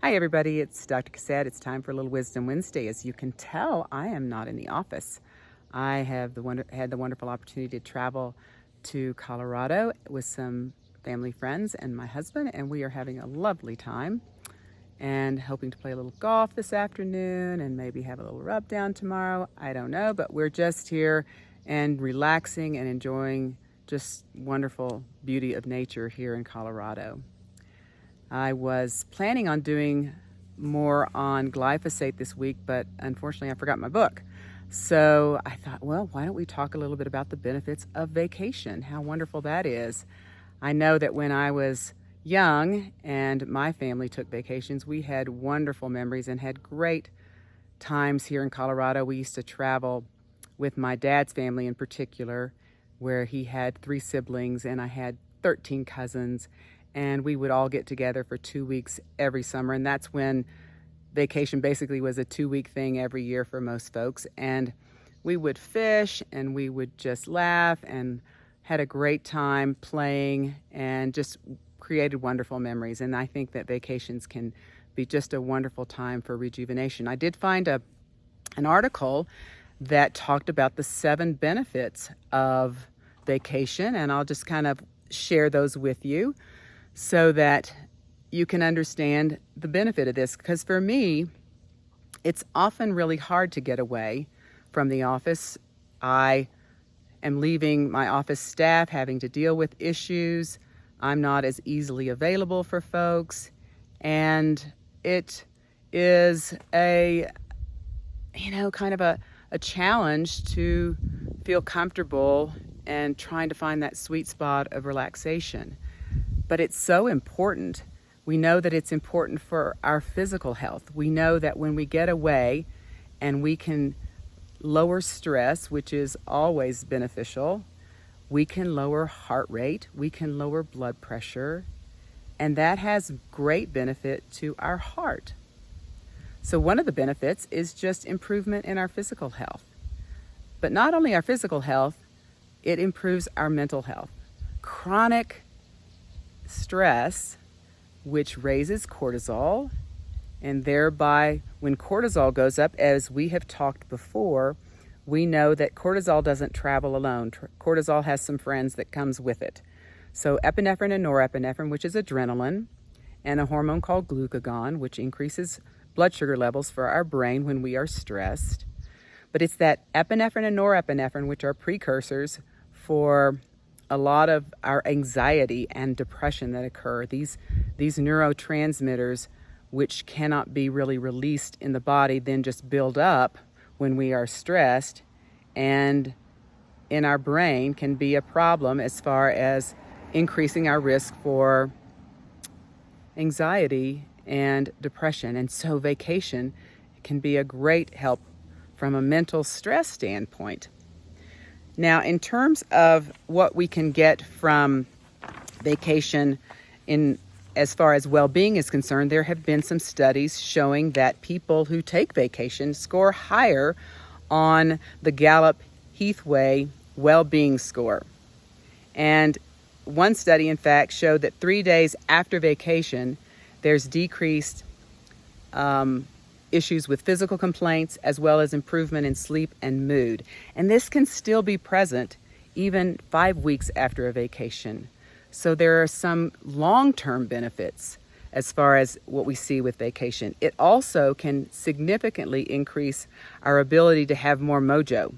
Hi everybody, it's Dr. Cassette. It's time for a little Wisdom Wednesday. As you can tell, I am not in the office. I have had the wonderful opportunity to travel to Colorado with some family friends and my husband, and we are having a lovely time and hoping to play a little golf this afternoon and maybe have a little rub down tomorrow. I don't know, but we're just here and relaxing and enjoying just wonderful beauty of nature here in Colorado. I was planning on doing more on glyphosate this week, but unfortunately I forgot my book. So I thought, well, why don't we talk a little bit about the benefits of vacation, how wonderful that is. I know that when I was young and my family took vacations, we had wonderful memories and had great times here in Colorado. We used to travel with my dad's family in particular, where he had 3 siblings and I had 13 cousins. And we would all get together for 2 weeks every summer. And that's when vacation basically was a 2-week thing every year for most folks. And we would fish and we would just laugh and had a great time playing and just created wonderful memories. And I think that vacations can be just a wonderful time for rejuvenation. I did find an article that talked about the 7 benefits of vacation, and I'll just kind of share those with you, so that you can understand the benefit of this. Because for me, it's often really hard to get away from the office. I am leaving my office staff having to deal with issues. I'm not as easily available for folks. And it is a challenge to feel comfortable and trying to find that sweet spot of relaxation. But it's so important. We know that it's important for our physical health. We know that when we get away and we can lower stress, which is always beneficial, we can lower heart rate, we can lower blood pressure, and that has great benefit to our heart. So one of the benefits is just improvement in our physical health. But not only our physical health, it improves our mental health. Chronic stress, which raises cortisol, and thereby when cortisol goes up, as we have talked before, we know that cortisol doesn't travel alone. Cortisol has some friends that comes with it. So epinephrine and norepinephrine, which is adrenaline, and a hormone called glucagon, which increases blood sugar levels for our brain when we are stressed. But it's that epinephrine and norepinephrine, which are precursors for a lot of our anxiety and depression that occur. These neurotransmitters, which cannot be really released in the body, then just build up when we are stressed, and in our brain can be a problem as far as increasing our risk for anxiety and depression. And so vacation can be a great help from a mental stress standpoint. Now, in terms of what we can get from vacation as far as well-being is concerned, there have been some studies showing that people who take vacation score higher on the Gallup-Heathway well-being score. And one study, in fact, showed that 3 days after vacation, there's decreased issues with physical complaints, as well as improvement in sleep and mood. And this can still be present even 5 weeks after a vacation. So there are some long-term benefits as far as what we see with vacation. It also can significantly increase our ability to have more mojo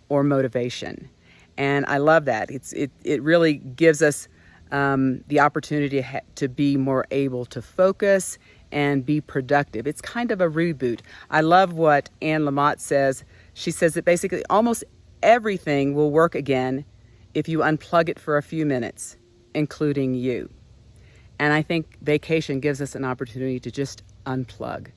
or motivation. And I love that. It really gives us the opportunity to be more able to focus and be productive. It's kind of a reboot. I love what Anne Lamott says. She says that basically almost everything will work again if you unplug it for a few minutes, including you. And I think vacation gives us an opportunity to just unplug.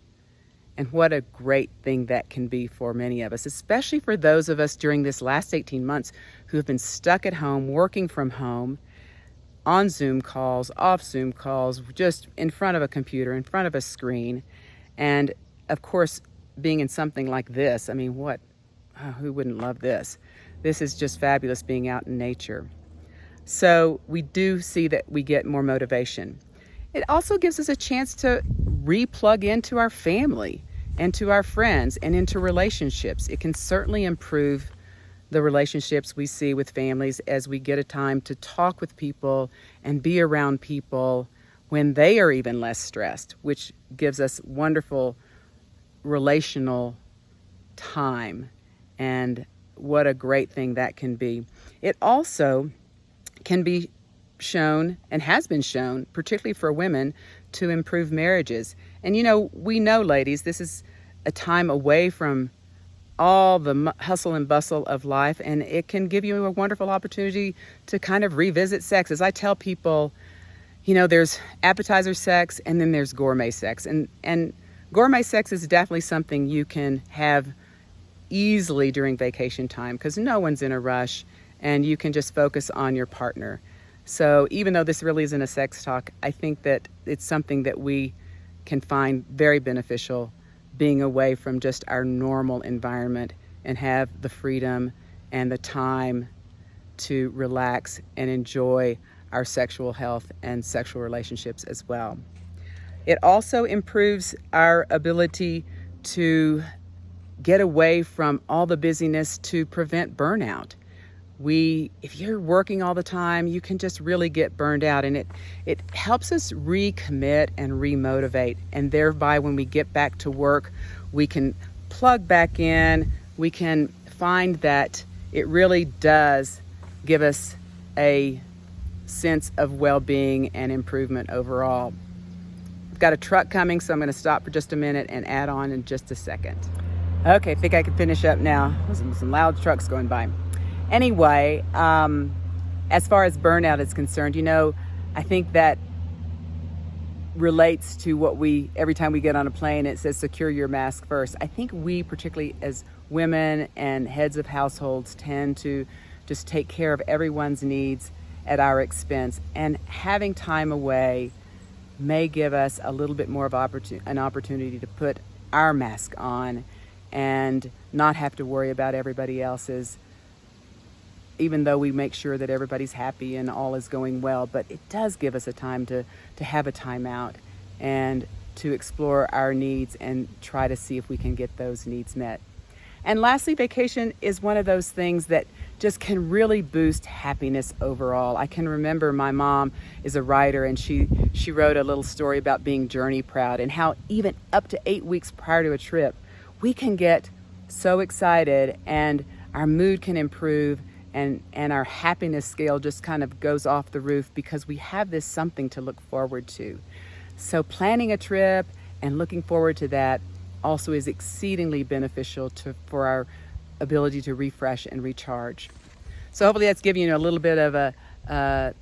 And what a great thing that can be for many of us, especially for those of us during this last 18 months who have been stuck at home, working from home, on Zoom calls, off Zoom calls, just in front of a computer, in front of a screen. And of course, being in something like this, I mean, who wouldn't love this? This is just fabulous, being out in nature. So we do see that we get more motivation. It also gives us a chance to re-plug into our family and to our friends and into relationships. It can certainly improve the relationships we see with families as we get a time to talk with people and be around people when they are even less stressed, which gives us wonderful relational time. And what a great thing that can be. It also can be shown and has been shown, particularly for women, to improve marriages. And we know, ladies, this is a time away from all the hustle and bustle of life, and it can give you a wonderful opportunity to kind of revisit sex. As I tell people, there's appetizer sex and then there's gourmet sex. And gourmet sex is definitely something you can have easily during vacation time because no one's in a rush and you can just focus on your partner. So even though this really isn't a sex talk, I think that it's something that we can find very beneficial, being away from just our normal environment and have the freedom and the time to relax and enjoy our sexual health and sexual relationships as well. It also improves our ability to get away from all the busyness to prevent burnout. If you're working all the time, you can just really get burned out, and it helps us recommit and remotivate. And thereby, when we get back to work, we can plug back in. We can find that it really does give us a sense of well-being and improvement overall. I've got a truck coming, so I'm going to stop for just a minute and add on in just a second. Okay, I think I can finish up now. There's some loud trucks going by. Anyway, as far as burnout is concerned, I think that relates to what every time we get on a plane, it says secure your mask first. I think we, particularly as women and heads of households, tend to just take care of everyone's needs at our expense. And having time away may give us a little bit more of an opportunity to put our mask on and not have to worry about everybody else's, even though we make sure that everybody's happy and all is going well. But it does give us a time to have a time out and to explore our needs and try to see if we can get those needs met. And lastly, vacation is one of those things that just can really boost happiness overall. I can remember my mom is a writer, and she wrote a little story about being journey proud and how even up to 8 weeks prior to a trip, we can get so excited and our mood can improve and our happiness scale just kind of goes off the roof because we have this something to look forward to. So planning a trip and looking forward to that also is exceedingly beneficial for our ability to refresh and recharge. So hopefully that's giving you a little bit of a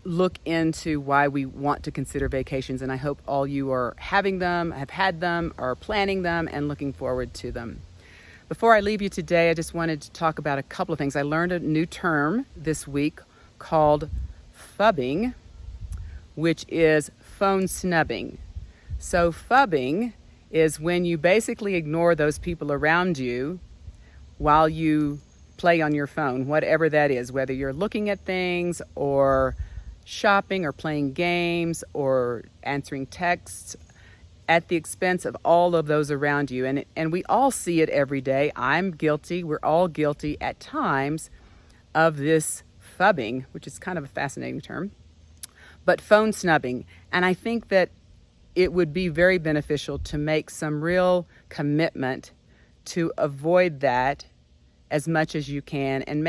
look into why we want to consider vacations, and I hope all you are having them, have had them, are planning them, and looking forward to them. Before I leave you today, I just wanted to talk about a couple of things. I learned a new term this week called phubbing, which is phone snubbing. So phubbing is when you basically ignore those people around you while you play on your phone, whatever that is, whether you're looking at things or shopping or playing games or answering texts at the expense of all of those around you. And we all see it every day. I'm guilty. We're all guilty at times of this phubbing, which is kind of a fascinating term, but phone snubbing. And I think that it would be very beneficial to make some real commitment to avoid that as much as you can and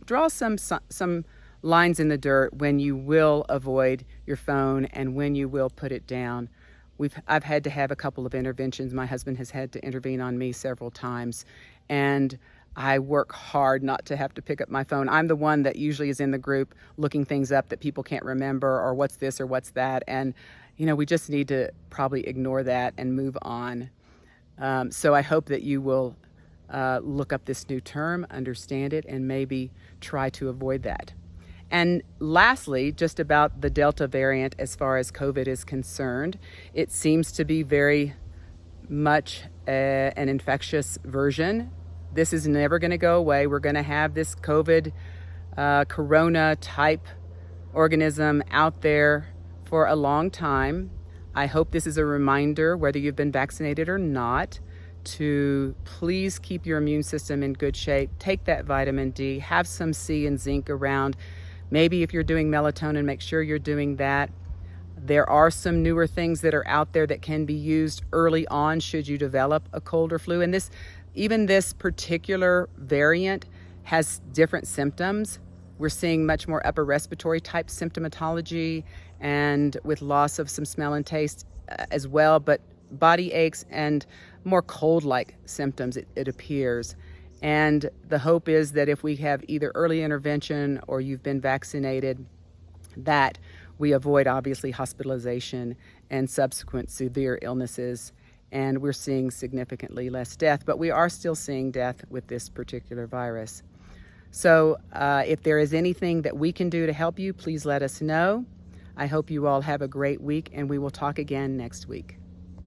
draw some lines in the dirt when you will avoid your phone and when you will put it down. I've had to have a couple of interventions. My husband has had to intervene on me several times, and I work hard not to have to pick up my phone. I'm the one that usually is in the group looking things up that people can't remember, or what's this or what's that. And, we just need to probably ignore that and move on. So I hope that you will look up this new term, understand it, and maybe try to avoid that. And lastly, just about the Delta variant as far as COVID is concerned, it seems to be very much an infectious version. This is never going to go away. We're going to have this COVID corona type organism out there for a long time. I hope this is a reminder, whether you've been vaccinated or not, to please keep your immune system in good shape. Take that vitamin D, have some C and zinc around. Maybe if you're doing melatonin, make sure you're doing that. There are some newer things that are out there that can be used early on should you develop a cold or flu. And even this particular variant has different symptoms. We're seeing much more upper respiratory type symptomatology and with loss of some smell and taste as well, but body aches and more cold-like symptoms, it appears. And the hope is that if we have either early intervention or you've been vaccinated, that we avoid obviously hospitalization and subsequent severe illnesses. And we're seeing significantly less death, but we are still seeing death with this particular virus. So if there is anything that we can do to help you, please let us know. I hope you all have a great week, and we will talk again next week.